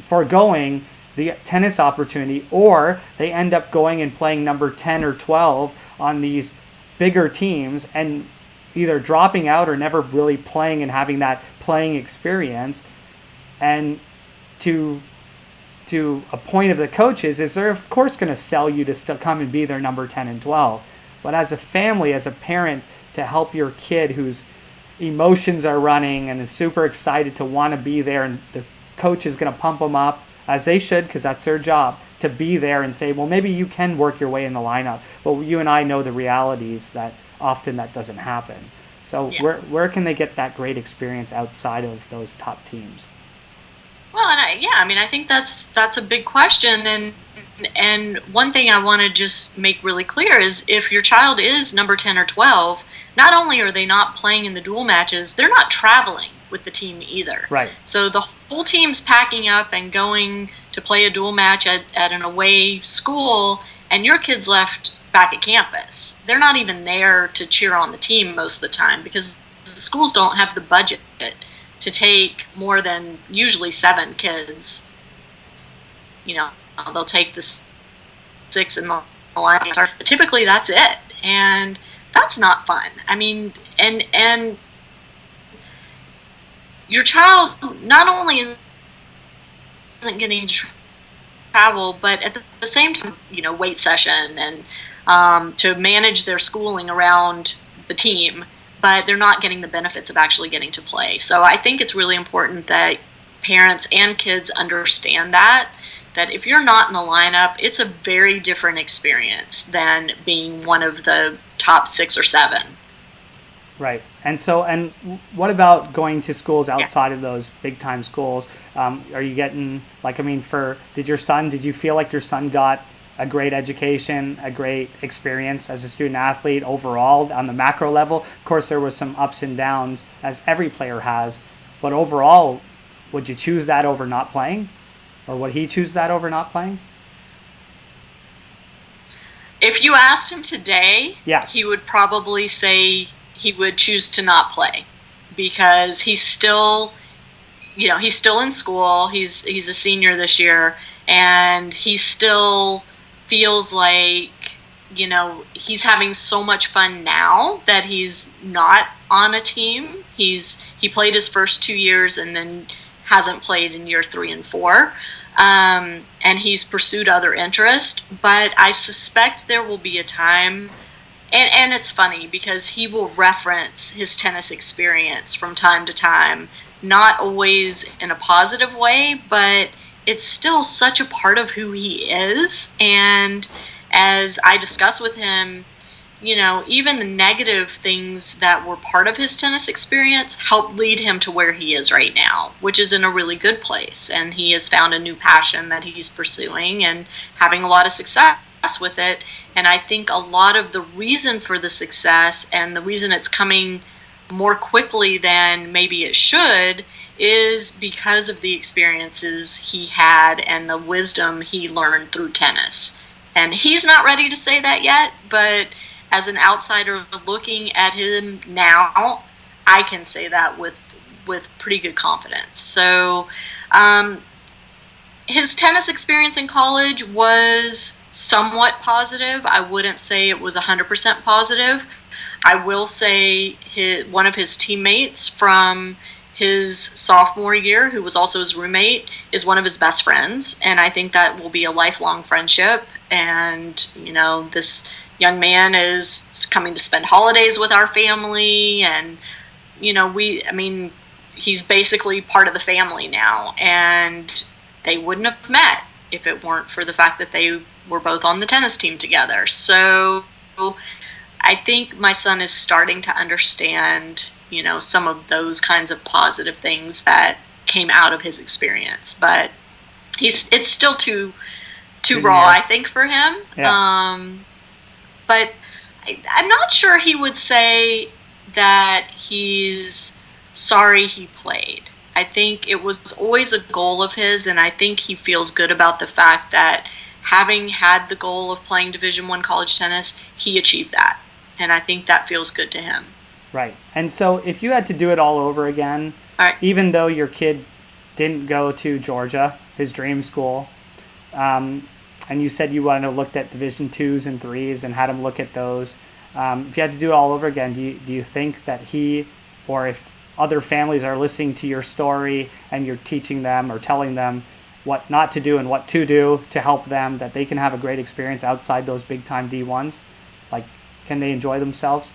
[SPEAKER 1] foregoing the tennis opportunity, or they end up going and playing number 10 or 12 on these bigger teams, and either dropping out or never really playing and having that playing experience. And to a point of the coaches is they're of course going to sell you to still come and be their number 10 and 12. But as a family, as a parent, to help your kid whose emotions are running and is super excited to want to be there, and the coach is going to pump them up, as they should, because that's their job, to be there and say, well, maybe you can work your way in the lineup. But you and I know the realities that often that doesn't happen. So where can they get that great experience outside of those top teams?
[SPEAKER 2] Well, and I think that's a big question, and one thing I want to just make really clear is, if your child is number 10 or 12, not only are they not playing in the dual matches, they're not traveling. with the team either.
[SPEAKER 1] Right.
[SPEAKER 2] So the whole team's packing up and going to play a dual match at an away school, and your kid's left back at campus. They're not even there to cheer on the team most of the time because the schools don't have the budget to take more than usually 7 kids. They'll take the 6 in the line. But typically that's it. And that's not fun. I mean, and your child not only isn't getting to travel, but at the same time, weight session and to manage their schooling around the team, but they're not getting the benefits of actually getting to play. So I think it's really important that parents and kids understand that if you're not in the lineup, it's a very different experience than being one of the top 6 or 7.
[SPEAKER 1] Right. And what about going to schools outside of those big time schools? Are you getting, did you feel like your son got a great education, a great experience as a student athlete overall on the macro level? Of course, there was some ups and downs, as every player has, but overall, would you choose that over not playing? Or would he choose that over not playing?
[SPEAKER 2] If you asked him today,
[SPEAKER 1] yes,
[SPEAKER 2] he would probably say he would choose to not play because he's still in school. He's a senior this year, and he still feels like, he's having so much fun now that he's not on a team. He played his first 2 years and then hasn't played in year 3 and 4. And he's pursued other interests, but I suspect there will be a time, and it's funny because he will reference his tennis experience from time to time, not always in a positive way, but it's still such a part of who he is. And as I discuss with him, even the negative things that were part of his tennis experience helped lead him to where he is right now, which is in a really good place. And he has found a new passion that he's pursuing and having a lot of success with it. And I think a lot of the reason for the success and the reason it's coming more quickly than maybe it should is because of the experiences he had and the wisdom he learned through tennis. And he's not ready to say that yet, but as an outsider looking at him now, I can say that with pretty good confidence. So his tennis experience in college was somewhat positive. I wouldn't say it was 100% positive. I will say one of his teammates from his sophomore year, who was also his roommate, is one of his best friends, and I think that will be a lifelong friendship. And this young man is coming to spend holidays with our family, and he's basically part of the family now, and they wouldn't have met if it weren't for the fact that they were both on the tennis team together. So I think my son is starting to understand some of those kinds of positive things that came out of his experience, but it's still too raw, I think, for him.
[SPEAKER 1] Yeah.
[SPEAKER 2] But I'm not sure he would say that he's sorry he played. I think it was always a goal of his, and I think he feels good about the fact that having had the goal of playing Division I college tennis, he achieved that. And I think that feels good to him.
[SPEAKER 1] Right. And so if you had to do it all over again, even though your kid didn't go to Georgia, his dream school, and you said you wanted to look at Division IIs and IIIs and had him look at those, if you had to do it all over again, do you think that he, or if other families are listening to your story and you're teaching them or telling them what not to do and what to do to help them, that they can have a great experience outside those big-time D1s? Like, can they enjoy themselves?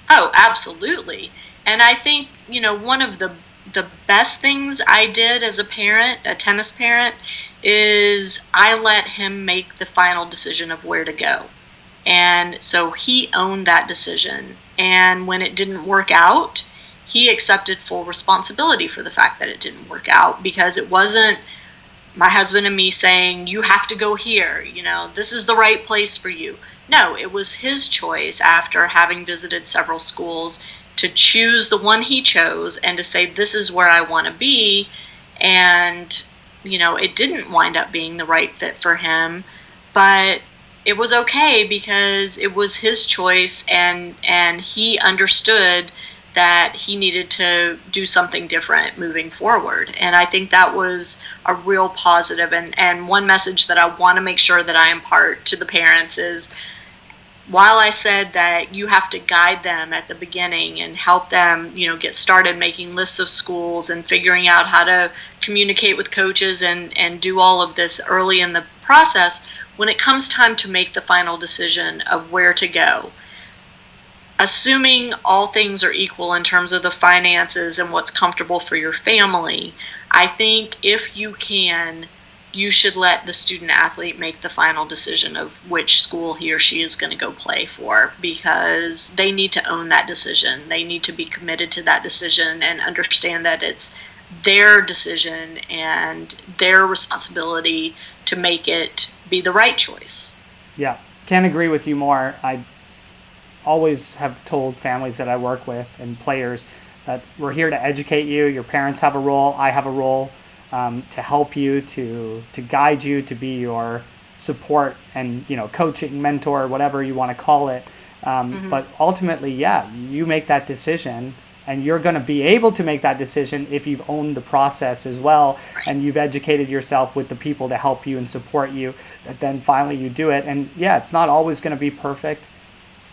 [SPEAKER 2] Oh, absolutely. And I think, one of the best things I did as a parent, a tennis parent, is I let him make the final decision of where to go. And so he owned that decision. And when it didn't work out, he accepted full responsibility for the fact that it didn't work out, because it wasn't my husband and me saying, you have to go here, this is the right place for you. No, it was his choice after having visited several schools to choose the one he chose and to say, this is where I want to be. And, it didn't wind up being the right fit for him, but it was okay because it was his choice, and he understood that he needed to do something different moving forward. And I think that was a real positive. And one message that I want to make sure that I impart to the parents is, while I said that you have to guide them at the beginning and help them, get started making lists of schools and figuring out how to communicate with coaches and do all of this early in the process, when it comes time to make the final decision of where to go, assuming all things are equal in terms of the finances and what's comfortable for your family, I think if you can, you should let the student athlete make the final decision of which school he or she is going to go play for, because they need to own that decision. They need to be committed to that decision and understand that it's their decision and their responsibility to make it be the right choice.
[SPEAKER 1] Yeah, can't agree with you more. I always have told families that I work with and players that we're here to educate you. Your parents have a role. I have a role to help you, to guide you, to be your support and, coaching, mentor, whatever you want to call it. But ultimately, you make that decision, and you're going to be able to make that decision if you've owned the process as well,
[SPEAKER 2] right,
[SPEAKER 1] and you've educated yourself with the people to help you and support you, that then finally you do it. And it's not always going to be perfect,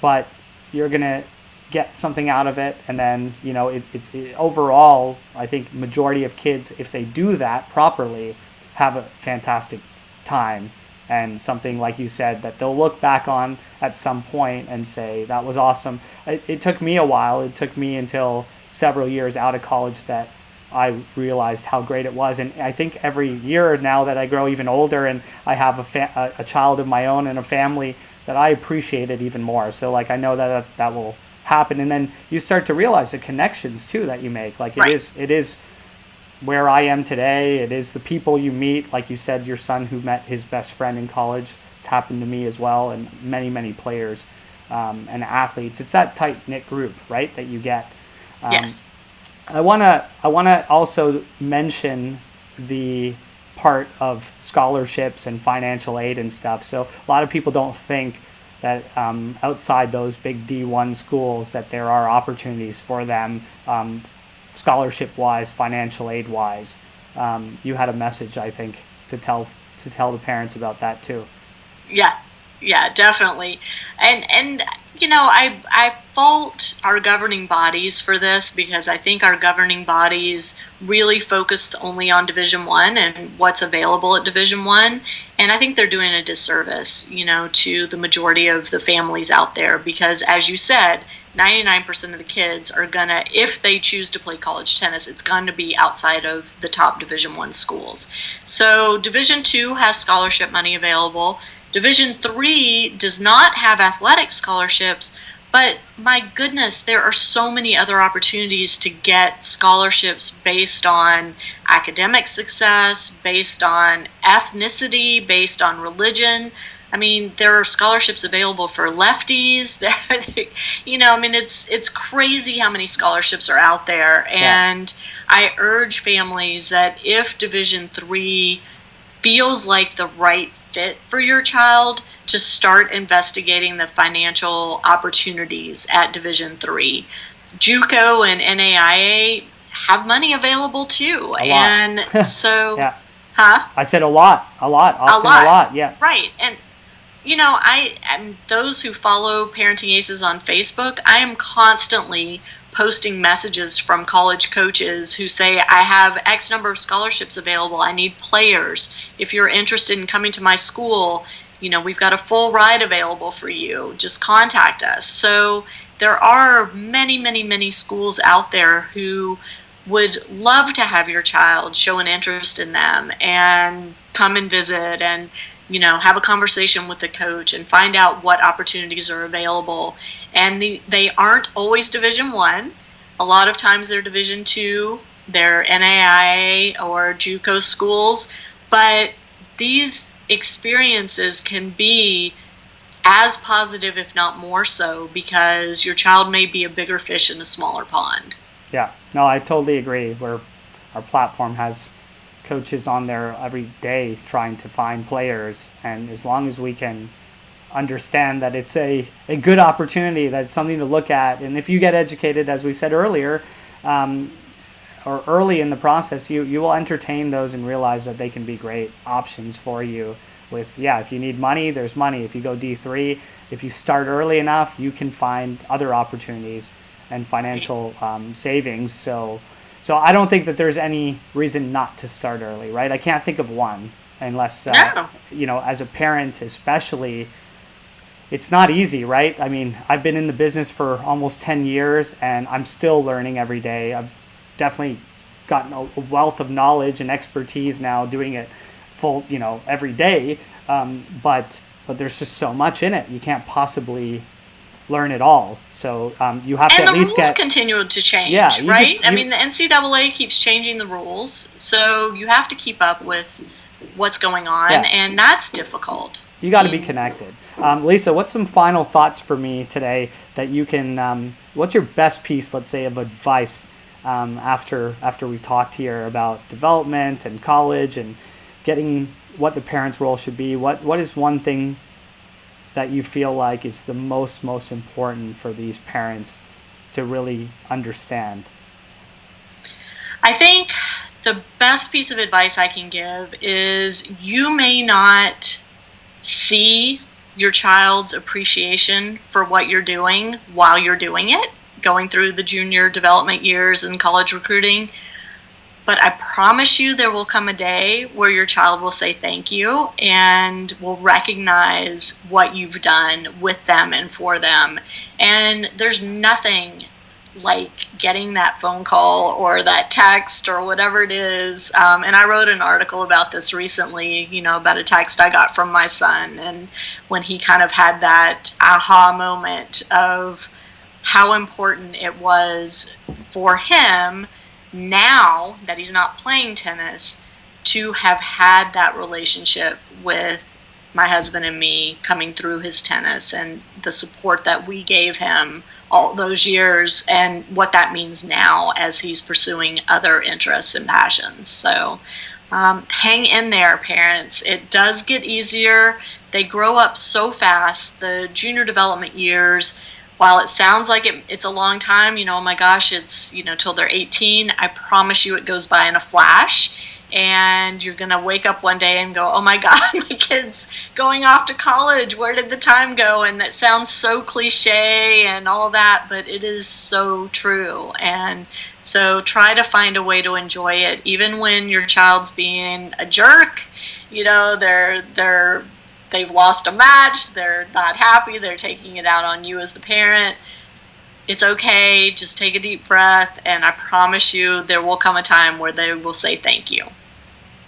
[SPEAKER 1] but you're going to get something out of it. And then, it's overall, I think majority of kids, if they do that properly, have a fantastic time, and something, like you said, that they'll look back on at some point and say, that was awesome. It took me a while. It took me until several years out of college that I realized how great it was. And I think every year now that I grow even older and I have a child of my own and a family, that I appreciate it even more. So I know that will happen. And then you start to realize the connections too that you make.
[SPEAKER 2] Right.
[SPEAKER 1] It is where I am today. It is the people you meet. Like you said, your son who met his best friend in college. It's happened to me as well, and many, many players and athletes. It's that tight-knit group, right, that you get.
[SPEAKER 2] Yes.
[SPEAKER 1] I wanna also mention the part of scholarships and financial aid and stuff. So a lot of people don't think that outside those big D1 schools that there are opportunities for them, scholarship-wise, financial aid-wise. You had a message, I think, to tell the parents about that too.
[SPEAKER 2] Yeah, definitely. And I fault our governing bodies for this, because I think our governing bodies really focused only on Division I and what's available at Division I. And I think they're doing a disservice, to the majority of the families out there, because as you said, 99% of the kids are gonna, if they choose to play college tennis, it's going to be outside of the top Division I schools. So Division II has scholarship money available. Division III does not have athletic scholarships, but my goodness, there are so many other opportunities to get scholarships based on academic success, based on ethnicity, based on religion. I mean, there are scholarships available for lefties. It's crazy how many scholarships are out there. And I urge families that if Division III feels like the right fit for your child, to start investigating the financial opportunities at Division III. JUCO and NAIA have money avavel too. And so,
[SPEAKER 1] yeah. I said a lot, often a lot, yeah.
[SPEAKER 2] Right. And and those who follow Parenting Aces on Facebook, I am constantly posting messages from college coaches who say, I have X number of scholarships available. I need players. If you're interested in coming to my school, we've got a full ride available for you. Just contact us. So there are many, many, many schools out there who would love to have your child show an interest in them and come and visit and, have a conversation with the coach and find out what opportunities are available. And they aren't always Division I. A lot of times they're Division II, they're NAIA or JUCO schools. But these experiences can be as positive, if not more so, because your child may be a bigger fish in a smaller pond.
[SPEAKER 1] Yeah, no, I totally agree. Our platform has coaches on there every day trying to find players, and as long as we can understand that it's a good opportunity, that it's something to look at, and if you get educated, as we said earlier, or early in the process, you will entertain those and realize that they can be great options for you. With, yeah, if you need money, there's money. If you go D3, if you start early enough, you can find other opportunities and financial savings. So I don't think that there's any reason not to start early, right? I can't think of one, unless
[SPEAKER 2] No.
[SPEAKER 1] as a parent especially, it's not easy, right? I mean, I've been in the business for almost 10 years and I'm still learning every day. I've definitely gotten a wealth of knowledge and expertise now doing it full, every day. But there's just so much in it. You can't possibly learn it all. So you have to
[SPEAKER 2] And
[SPEAKER 1] at
[SPEAKER 2] the
[SPEAKER 1] least
[SPEAKER 2] rules
[SPEAKER 1] get.
[SPEAKER 2] continue to change,
[SPEAKER 1] Yeah,
[SPEAKER 2] right? I mean, the NCAA keeps changing the rules, so you have to keep up with what's going on,
[SPEAKER 1] Yeah.
[SPEAKER 2] and that's difficult.
[SPEAKER 1] You got to be connected. Lisa, what's some final thoughts for me today that you can? What's your best piece, let's say, of advice after we talked here about development and college and getting what the parent's role should be? What is one thing that you feel like is the most important for these parents to really understand?
[SPEAKER 2] I think the best piece of advice I can give is you may not see your child's appreciation for what you're doing while you're doing it, going through the junior development years and college recruiting. But I promise you there will come a day where your child will say thank you and will recognize what you've done with them and for them. And there's nothing like getting that phone call or that text or whatever it is. And I wrote an article about this recently, about a text I got from my son, and when he kind of had that aha moment of how important it was for him, now that he's not playing tennis, to have had that relationship with my husband and me coming through his tennis and the support that we gave him all those years, and what that means now as he's pursuing other interests and passions. So hang in there, parents. It does get easier. They grow up so fast. The junior development years, while it sounds like it's a long time, oh my gosh, it's, till they're 18, I promise you it goes by in a flash. And you're going to wake up one day and go, oh my God, my kid's going off to college. Where did the time go? And that sounds so cliche and all that, but it is so true. And so try to find a way to enjoy it. Even when your child's being a jerk, they've lost a match, they're not happy, they're taking it out on you as the parent. It's okay, just take a deep breath, and I promise you there will come a time where they will say thank you.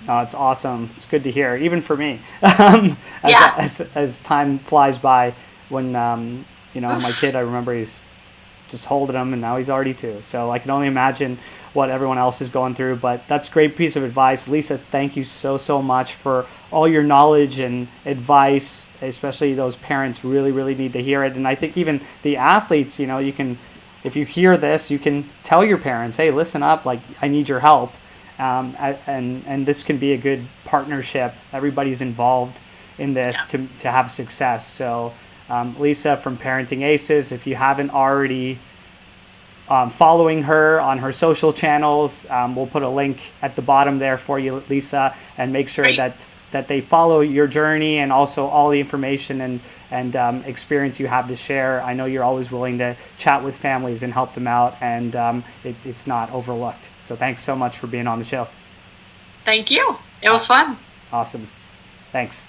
[SPEAKER 1] Oh, it's awesome. It's good to hear, even for me.
[SPEAKER 2] Yeah.
[SPEAKER 1] As time flies by, when my kid, I remember he's just holding him, and now he's already 2. So I can only imagine what everyone else is going through. But that's a great piece of advice, Lisa. Thank you so much for all your knowledge and advice. Especially those parents really need to hear it, and I think even the athletes, you can, if you hear this, you can tell your parents, hey, listen up, like, I need your help. And this can be a good partnership. Everybody's involved in this to have success. So Lisa from Parenting Aces, if you haven't already following her on her social channels, we'll put a link at the bottom there for you, Lisa, and make sure that they follow your journey and also all the information and experience you have to share. I know you're always willing to chat with families and help them out, and it's not overlooked. So thanks so much for being on the show.
[SPEAKER 2] Thank you. It was fun.
[SPEAKER 1] Awesome. Thanks.